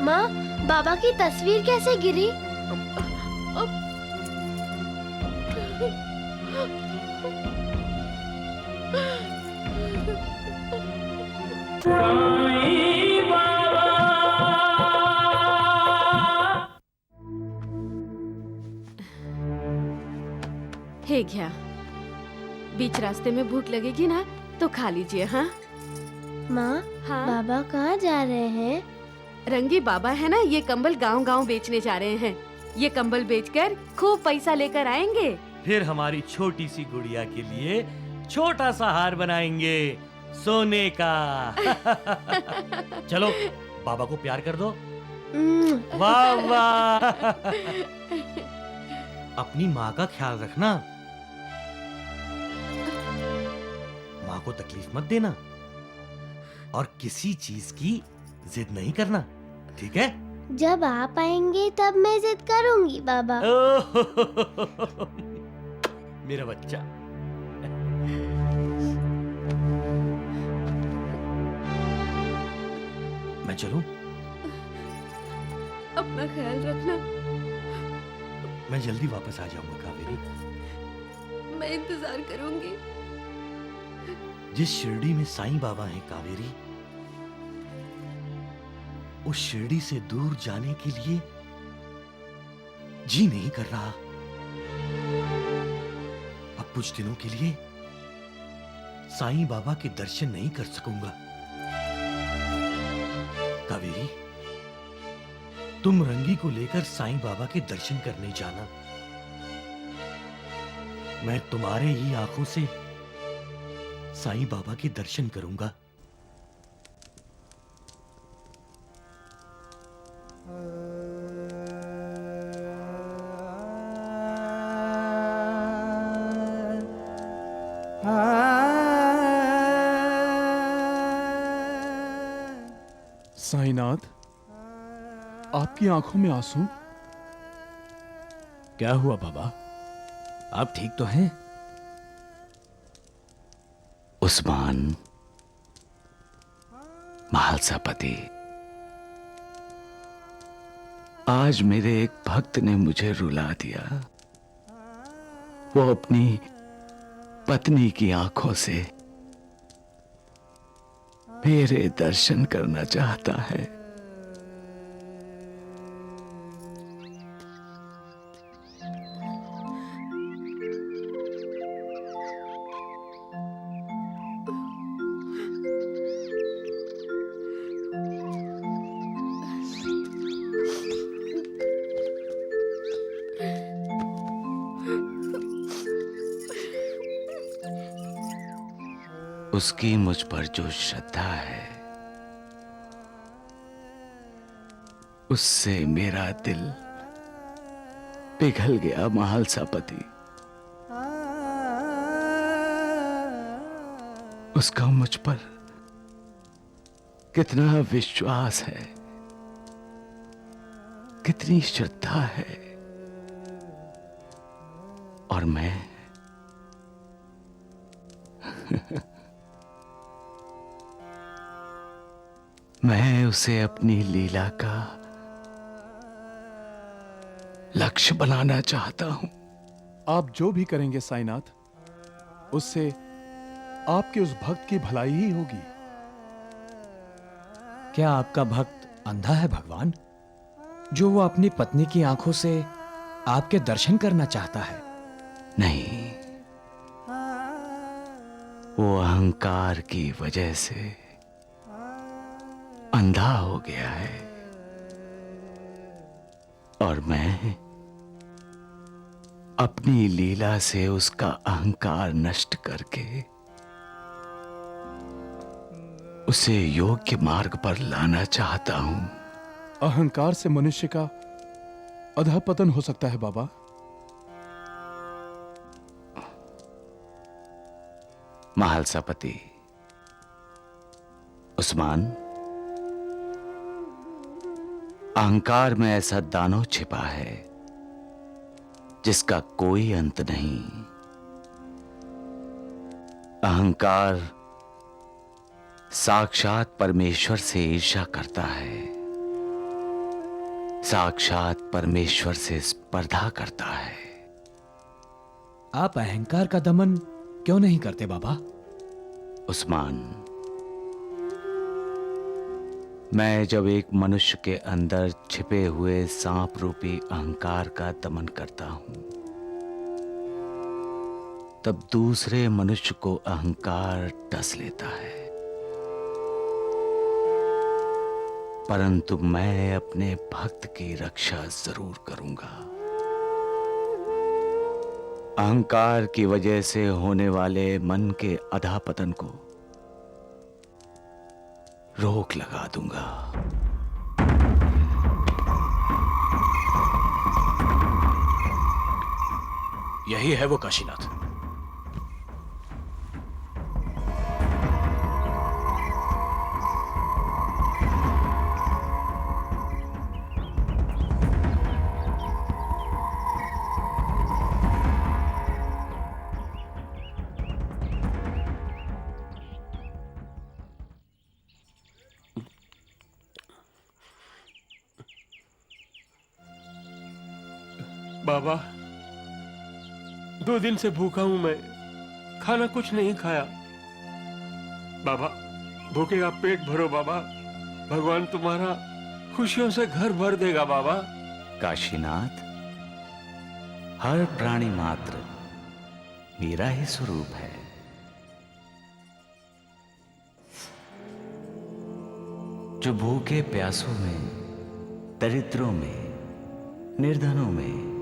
माँ, बाबा की तस्वीर कैसे गिरी? हे घ्या, बीच रास्ते में भूख लगेगी ना तो खा लीजिए। हाँ माँ, हाँ, बाबा कहाँ जा रहे हैं? रंगी बाबा है ना, ये कंबल गांव-गांव बेचने जा रहे हैं। ये कंबल बेचकर खूब पैसा लेकर आएंगे। फिर हमारी छोटी सी गुड़िया के लिए छोटा सा हार बनाएंगे सोने का। चलो बाबा को प्यार कर दो। वाह वाह। अपनी माँ का ख्याल रखना, माँ को तकलीफ मत देना और किसी चीज की जिद नहीं करना, ठीक है? जब आप आएंगे तब मैं जिद करूंगी बाबा। मेरा बच्चा। मैं चलूं? अपना ख्याल रखना। मैं जल्दी वापस आ जाऊंगा कावेरी। मैं इंतजार करूंगी। जिस शिरडी में साईं बाबा हैं कावेरी, उस शिरडी से दूर जाने के लिए जी नहीं कर रहा। अब कुछ दिनों के लिए साईं बाबा के दर्शन नहीं कर सकूंगा। कावेरी, तुम रंगी को लेकर साईं बाबा के दर्शन करने जाना। मैं तुम्हारे ही आंखों से साईं बाबा के दर्शन करूंगा। साईनाथ, आपकी आंखों में आंसू? क्या हुआ बाबा, आप ठीक तो हैं? उस्मान, महालसापति, आज मेरे एक भक्त ने मुझे रुला दिया। वो अपनी पत्नी की आंखों से मेरे दर्शन करना चाहता है। उसकी मुझ पर जो श्रद्धा है, उससे मेरा दिल पिघल गया महालसापति। उसका मुझ पर कितना विश्वास है, कितनी श्रद्धा है, और मैं मैं उसे अपनी लीला का लक्ष्य बनाना चाहता हूं। आप जो भी करेंगे साईनाथ, उससे आपके उस भक्त की भलाई ही होगी। क्या आपका भक्त अंधा है भगवान, जो वो अपनी पत्नी की आंखों से आपके दर्शन करना चाहता है? नहीं, वो अहंकार की वजह से अंधा हो गया है, और मैं अपनी लीला से उसका अहंकार नष्ट करके उसे योग्य मार्ग पर लाना चाहता हूं। अहंकार से मनुष्य का अधःपतन हो सकता है बाबा। महालसापति, उस्मान, अहंकार में ऐसा दानव छिपा है जिसका कोई अंत नहीं। अहंकार साक्षात परमेश्वर से ईर्ष्या करता है, साक्षात परमेश्वर से स्पर्धा करता है। आप अहंकार का दमन क्यों नहीं करते बाबा? उस्मान, मैं जब एक मनुष्य के अंदर छिपे हुए सांप रूपी अहंकार का दमन करता हूं, तब दूसरे मनुष्य को अहंकार डस लेता है। परंतु मैं अपने भक्त की रक्षा जरूर करूंगा। अहंकार की वजह से होने वाले मन के अधःपतन को रोक लगा दूंगा। यही है वो काशीनाथ। बाबा, 2 दिन से भूखा हूं मैं, खाना कुछ नहीं खाया। बाबा, भूखे का पेट भरो बाबा, भगवान तुम्हारा खुशियों से घर भर देगा बाबा। काशीनाथ, हर प्राणी मात्र मेरा ही स्वरूप है। जो भूखे प्यासों में, दरिद्रों में, निर्धनों में,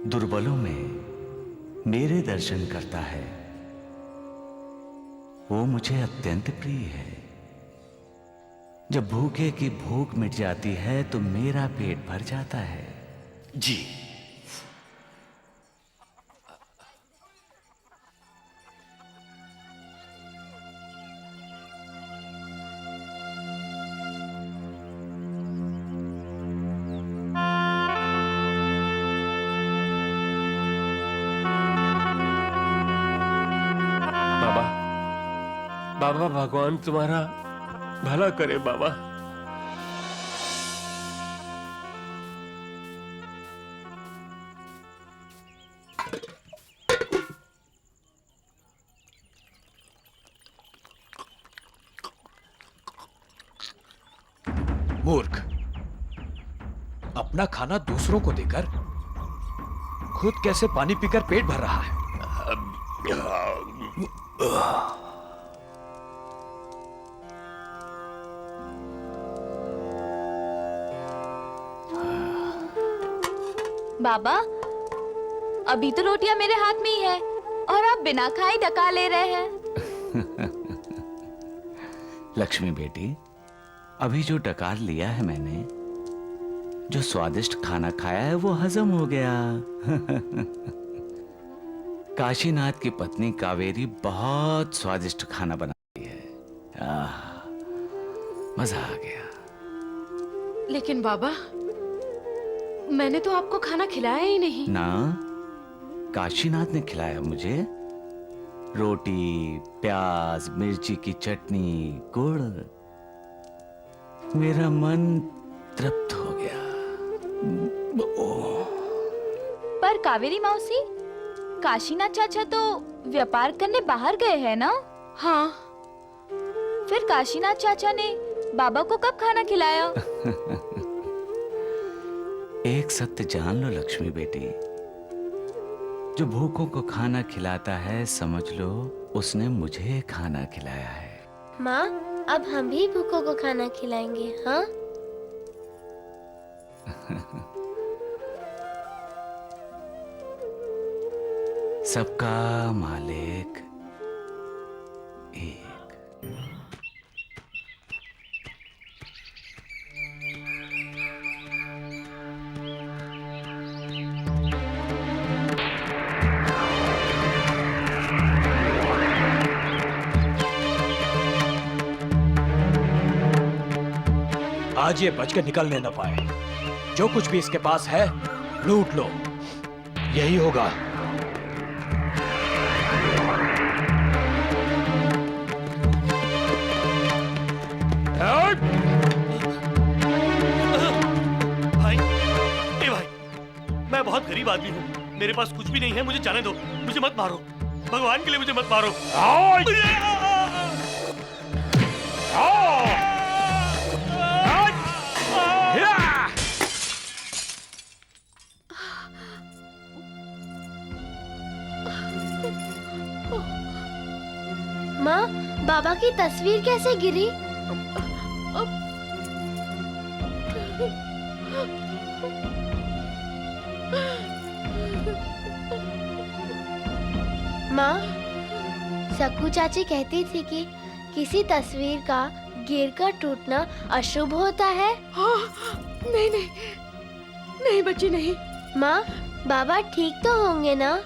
दुर्बलों में मेरे दर्शन करता है, वो मुझे अत्यंत प्रिय है। जब भूखे की भूख मिट जाती है तो मेरा पेट भर जाता है। जी। बाबा, भगवान तुम्हारा भला करे बाबा। मूर्ख, अपना खाना दूसरों को देकर खुद कैसे पानी पीकर पेट भर रहा है? बाबा, अभी तो रोटियां मेरे हाथ में ही है और आप बिना खाए डका ले रहे हैं। लक्ष्मी बेटी, अभी जो डकार लिया है मैंने, जो स्वादिष्ट खाना खाया है वो हजम हो गया। काशीनाथ की पत्नी कावेरी बहुत स्वादिष्ट खाना बनाती है। मजा आ गया। लेकिन बाबा, मैंने तो आपको खाना खिलाया ही नहीं। ना, काशीनाथ ने खिलाया मुझे। रोटी, प्याज, मिर्ची की चटनी, गुड़। मेरा मन तृप्त हो गया। पर कावेरी मौसी, काशीनाथ चाचा तो व्यापार करने बाहर गए हैं ना? हाँ। फिर काशीनाथ चाचा ने बाबा को कब खाना खिलाया? एक सत्य जान लो लक्ष्मी बेटी, जो भूखों को खाना खिलाता है, समझ लो उसने मुझे खाना खिलाया है। माँ, अब हम भी भूखों को खाना खिलाएंगे, हाँ? सबका मालिक एक। आज ये बच के निकलने न पाए। जो कुछ भी इसके पास है लूट लो, यही होगा। भाई, ए भाई, मैं बहुत गरीब आदमी हूँ, मेरे पास कुछ भी नहीं है, मुझे जाने दो, मुझे मत मारो, भगवान के लिए मुझे मत मारो। माँ, बाबा की तस्वीर कैसे गिरी? माँ, सक्कू चाची कहती थी कि किसी तस्वीर का गिरकर टूटना अशुभ होता है। हाँ, नहीं नहीं नहीं बच्ची नहीं। माँ, बाबा ठीक तो होंगे ना?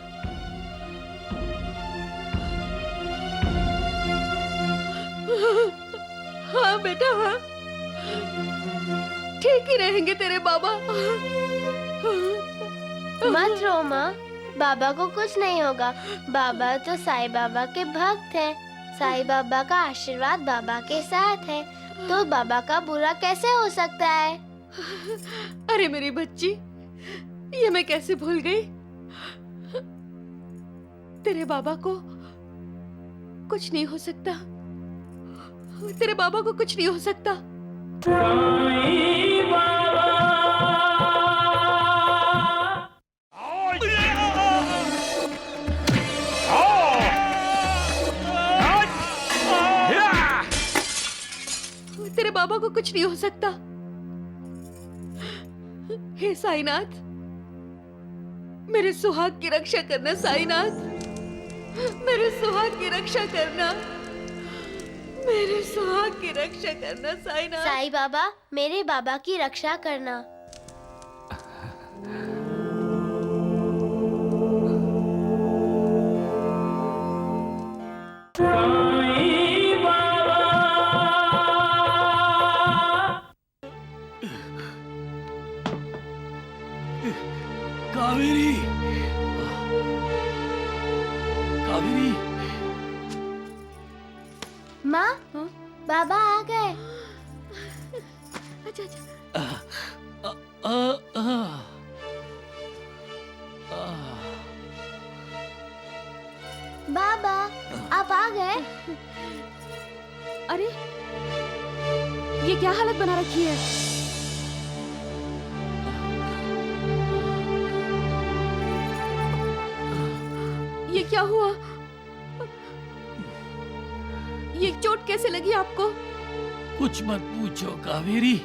हाँ बेटा, हाँ, ठीक ही रहेंगे तेरे बाबा। मत रो माँ, बाबा को कुछ नहीं होगा। बाबा तो साईं बाबा के भक्त हैं। साईं बाबा का आशीर्वाद बाबा के साथ है, तो बाबा का बुरा कैसे हो सकता है? अरे मेरी बच्ची, ये मैं कैसे भूल गई। तेरे बाबा को कुछ नहीं हो सकता, तेरे बाबा को कुछ नहीं हो सकता। तेरे बाबा को कुछ नहीं हो सकता। हे साईनाथ, मेरे सुहाग की रक्षा करना। साईनाथ, मेरे सुहाग की रक्षा करना, मेरे सुहाग की रक्षा करना। साईनाथ। साईं बाबा, मेरे बाबा की रक्षा करना। कावेरी, कावेरी। माँ, बाबा आ गए। अच्छा अच्छा। बाबा, आप आ गए? अरे, ये क्या हालत बना रखी है? ये क्या हुआ? ये चोट कैसे लगी आपको? कुछ मत पूछो कावेरी,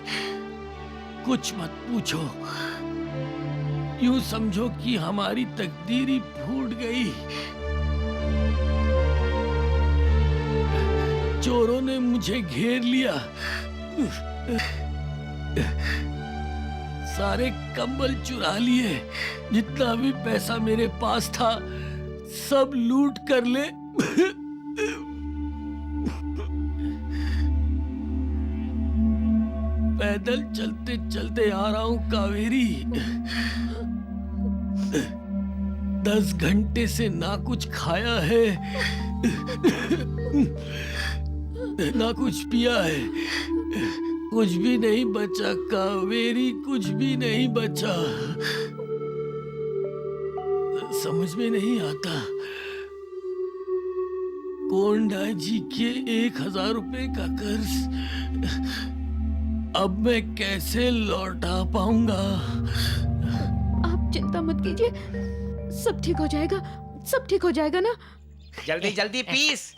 कुछ मत पूछो। यूं समझो कि हमारी तकदीर ही फूट गई। चोरों ने मुझे घेर लिया, सारे कंबल चुरा लिए, जितना भी पैसा मेरे पास था सब लूट कर ले। पैदल चलते चलते आ रहा हूं कावेरी। 10 घंटे से ना कुछ खाया है, ना कुछ पिया है, कुछ भी नहीं बचा कावेरी, कुछ भी नहीं बचा। समझ में नहीं आता कोंडा जी के 1000 रुपए का कर्ज अब मैं कैसे लौटा पाऊंगा। आप चिंता मत कीजिए, सब ठीक हो जाएगा, सब ठीक हो जाएगा ना। जल्दी जल्दी पीस।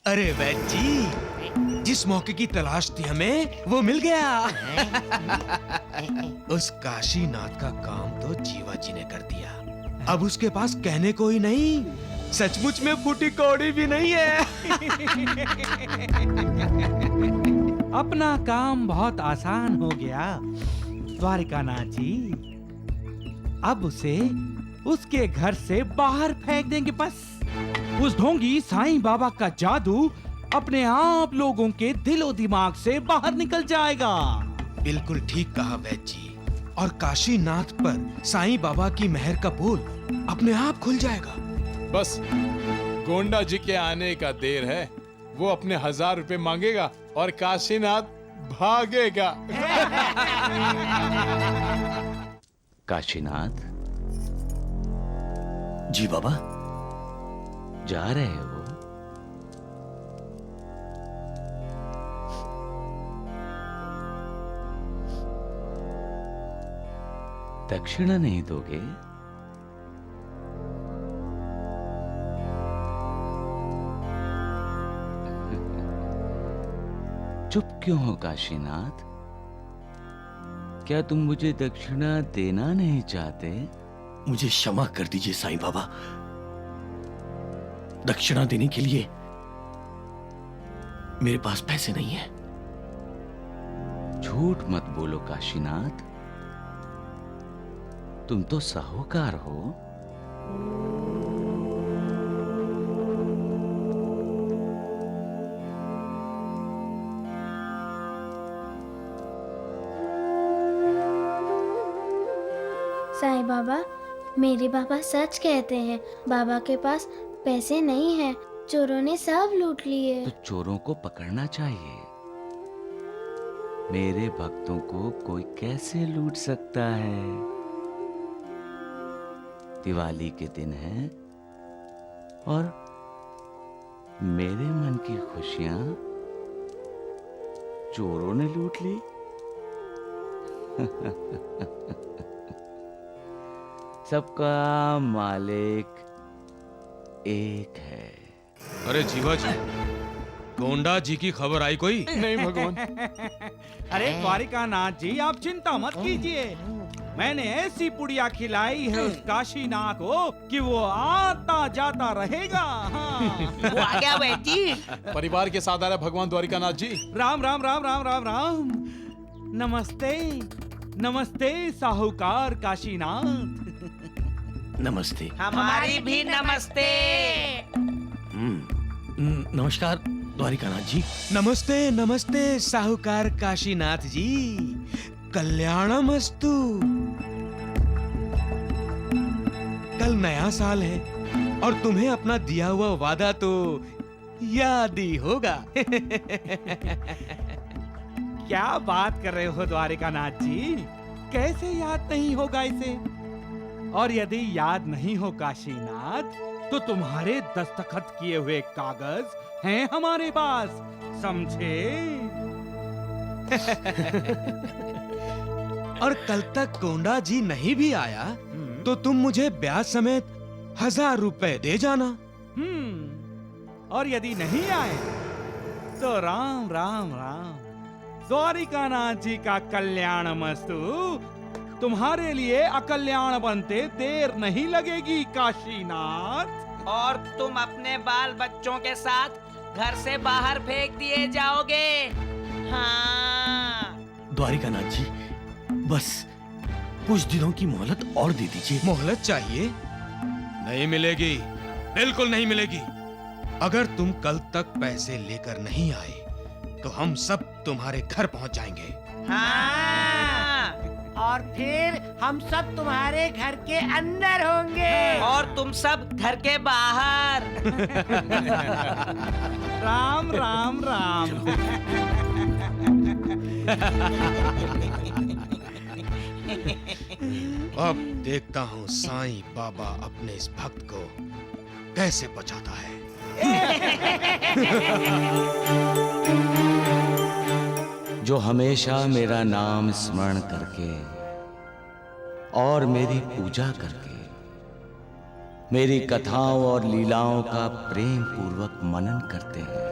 अरे जी, जिस मौके की तलाश थी हमें वो मिल गया। उस काशीनाथ का काम तो जीवा जी ने कर दिया। अब उसके पास कहने को ही नहीं, सचमुच में फूटी कौड़ी भी नहीं है। अपना काम बहुत आसान हो गया द्वारिकानाथ जी। अब उसे उसके घर से बाहर फेंक देंगे बस। उस ढोंगी साईं बाबा का जादू अपने आप लोगों के दिलो दिमाग से बाहर निकल जाएगा। बिल्कुल ठीक कहा वैद्य जी। और काशीनाथ पर साईं बाबा की मेहर का पोल अपने आप खुल जाएगा। बस गोंडा जी के आने का देर है। वो अपने 1000 रुपए मांगेगा और काशीनाथ भागेगा। काशीनाथ जी बाबा। जा रहे हो? दक्षिणा नहीं दोगे? चुप क्यों हो काशीनाथ? क्या तुम मुझे दक्षिणा देना नहीं चाहते? मुझे क्षमा कर दीजिए साईं बाबा। दक्षिणा देने के लिए मेरे पास पैसे नहीं है। झूठ मत बोलो काशीनाथ। तुम तो साहूकार हो। साईं बाबा, मेरे बाबा सच कहते हैं। बाबा के पास पैसे नहीं हैं। चोरों ने सब लूट लिए। तो चोरों को पकड़ना चाहिए। मेरे भक्तों को कोई कैसे लूट सकता है? दिवाली के दिन है और मेरे मन की खुशियां चोरों ने लूट ली। सबका मालिक एक है। अरे जीवा जी, गोंडा जी की खबर आई कोई? नहीं भगवान। अरे द्वारिकानाथ जी, आप चिंता मत कीजिए। मैंने ऐसी पुड़िया खिलाई है उस काशीनाथ को कि वो आता जाता रहेगा। हाँ। वो आ गया वैद्य जी। परिवार के साथ आ रहा है भगवान द्वारिकानाथ जी। राम राम राम राम राम राम। नमस्ते नमस्ते साहूकार काशीनाथ। नमस्ते। हमारी भी नमस्ते। नमस्कार द्वारिकानाथ जी। नमस्ते नमस्ते साहूकार काशीनाथ जी। कल्याणमस्तु। कल नया साल है और तुम्हें अपना दिया हुआ वादा तो याद ही होगा। क्या बात कर रहे हो द्वारिकानाथ जी? कैसे याद नहीं होगा इसे? और यदि याद नहीं हो काशीनाथ, तो तुम्हारे दस्तखत किए हुए कागज हैं हमारे पास, समझे? और कल तक गोंडा जी नहीं भी आया तो तुम मुझे ब्याज समेत 1000 रुपए दे जाना। और यदि नहीं आए तो राम राम राम। द्वारिकानाथ जी का कल्याण मस्तु। तुम्हारे लिए अकल्याण बनते देर नहीं लगेगी काशीनाथ। और तुम अपने बाल बच्चों के साथ घर से बाहर फेंक दिए जाओगे। हाँ। द्वारिकानाथ जी, बस कुछ दिनों की मोहलत और दे दीजिए। मोहलत चाहिए? नहीं मिलेगी, बिल्कुल नहीं मिलेगी। अगर तुम कल तक पैसे लेकर नहीं आए तो हम सब तुम्हारे घर पहुंच जाएंगे। हाँ। और फिर हम सब तुम्हारे घर के अंदर होंगे और तुम सब घर के बाहर। राम राम राम। अब देखता हूँ साईं बाबा अपने इस भक्त को कैसे बचाता है। जो हमेशा मेरा नाम स्मरण करके और मेरी पूजा करके मेरी कथाओं और लीलाओं का प्रेम पूर्वक मनन करते हैं,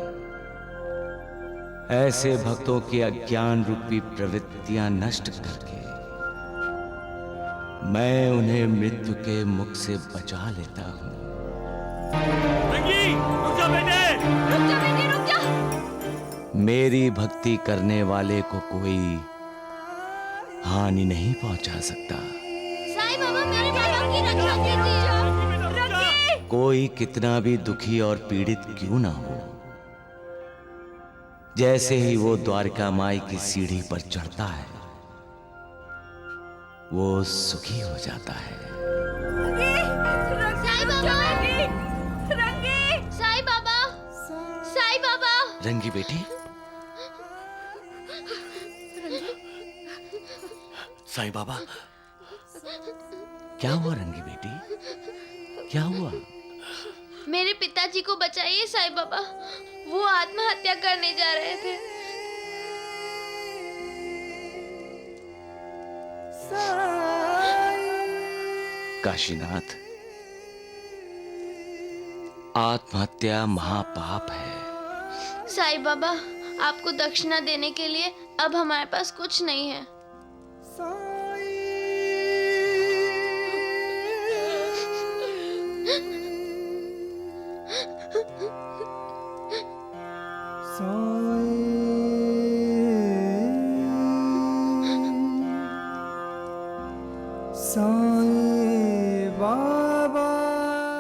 ऐसे भक्तों की अज्ञान रूपी प्रवृत्तियां नष्ट करके मैं उन्हें मृत्यु के मुख से बचा लेता हूं। रुक जा बेटे, रुक जा। मेरी भक्ति करने वाले को कोई हानि नहीं पहुंचा सकता। साईं बाबा, मेरे बाबा की रक्षा कीजिए। कोई कितना भी दुखी और पीड़ित क्यों ना हो, जैसे ही वो द्वारका माई की सीढ़ी पर चढ़ता है वो सुखी हो जाता है। साईं बाबा, साईं बाबा, साईं बाबा। रंगी बेटी, साईं बाबा, क्या हुआ रंगी बेटी, क्या हुआ? मेरे पिताजी को बचाइए साईं बाबा, वो आत्महत्या करने जा रहे थे। काशीनाथ, आत्महत्या महापाप है। साईं बाबा, आपको दक्षिणा देने के लिए अब हमारे पास कुछ नहीं है।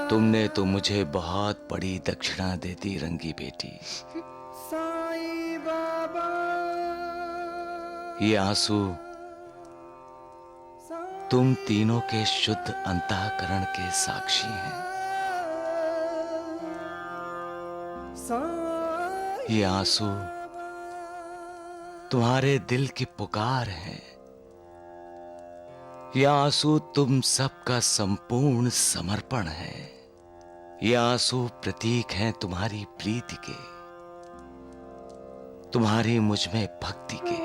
तुमने तो मुझे बहुत बड़ी दक्षिणा दे दी रंगी बेटी। ये आंसू तुम तीनों के शुद्ध अंतःकरण के साक्षी हैं। ये आंसू तुम्हारे दिल की पुकार है। ये आंसू तुम सबका संपूर्ण समर्पण है। ये आंसू प्रतीक हैं तुम्हारी प्रीति के, तुम्हारी मुझ में भक्ति के।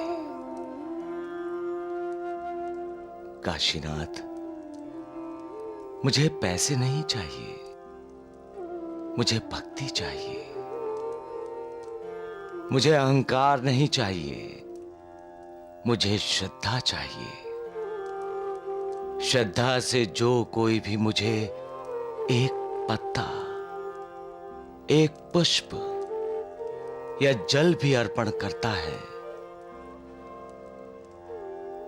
काशीनाथ, मुझे पैसे नहीं चाहिए, मुझे भक्ति चाहिए। मुझे अहंकार नहीं चाहिए, मुझे श्रद्धा चाहिए। श्रद्धा से जो कोई भी मुझे एक पत्ता, एक पुष्प या जल भी अर्पण करता है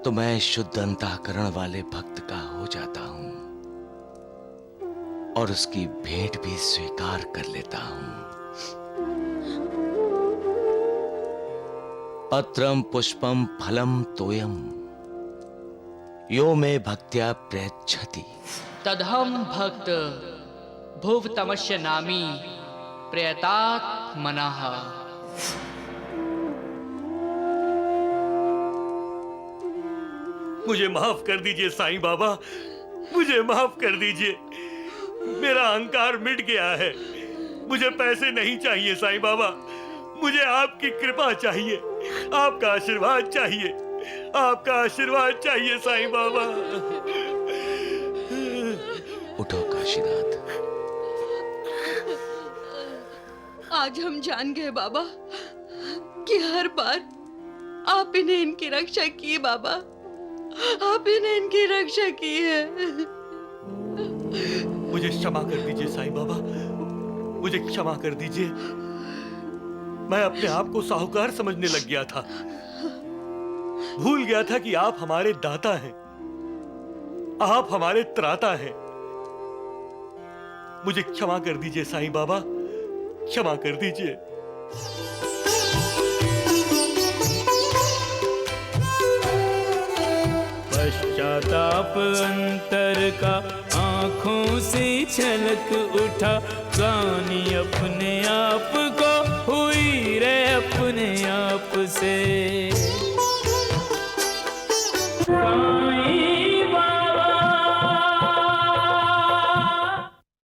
तो मैं शुद्ध अंतःकरण वाले भक्त का हो जाता हूं और उसकी भेंट भी स्वीकार कर लेता हूं। पत्रम पुष्पम फलम तोयम यो मे भक्त्या प्रयच्छति तदहम भक्त भुव तमस्य नामी प्रयतात मनः। मुझे माफ कर दीजिए साईं बाबा, मुझे माफ कर दीजिए। मेरा अहंकार मिट गया है। मुझे पैसे नहीं चाहिए साईं बाबा, मुझे आपकी कृपा चाहिए, आपका आशीर्वाद चाहिए, आपका आशीर्वाद चाहिए साईं बाबा। उठो काशीनाथ। आज हम जान गए बाबा कि हर बार आप इन्हें इनकी रक्षा की बाबा, आप इन्हें इनकी रक्षा की है। मुझे क्षमा कर दीजिए साईं बाबा, मुझे क्षमा कर दीजिए। मैं अपने आप को साहूकार समझने लग गया था, भूल गया था कि आप हमारे दाता हैं, आप हमारे त्राता हैं। मुझे क्षमा कर दीजिए साईं बाबा, क्षमा कर दीजिए। पश्चाताप अंतर का आंखों से छलक उठा, ग्लानि अपने आप को हुई रे अपने आप से।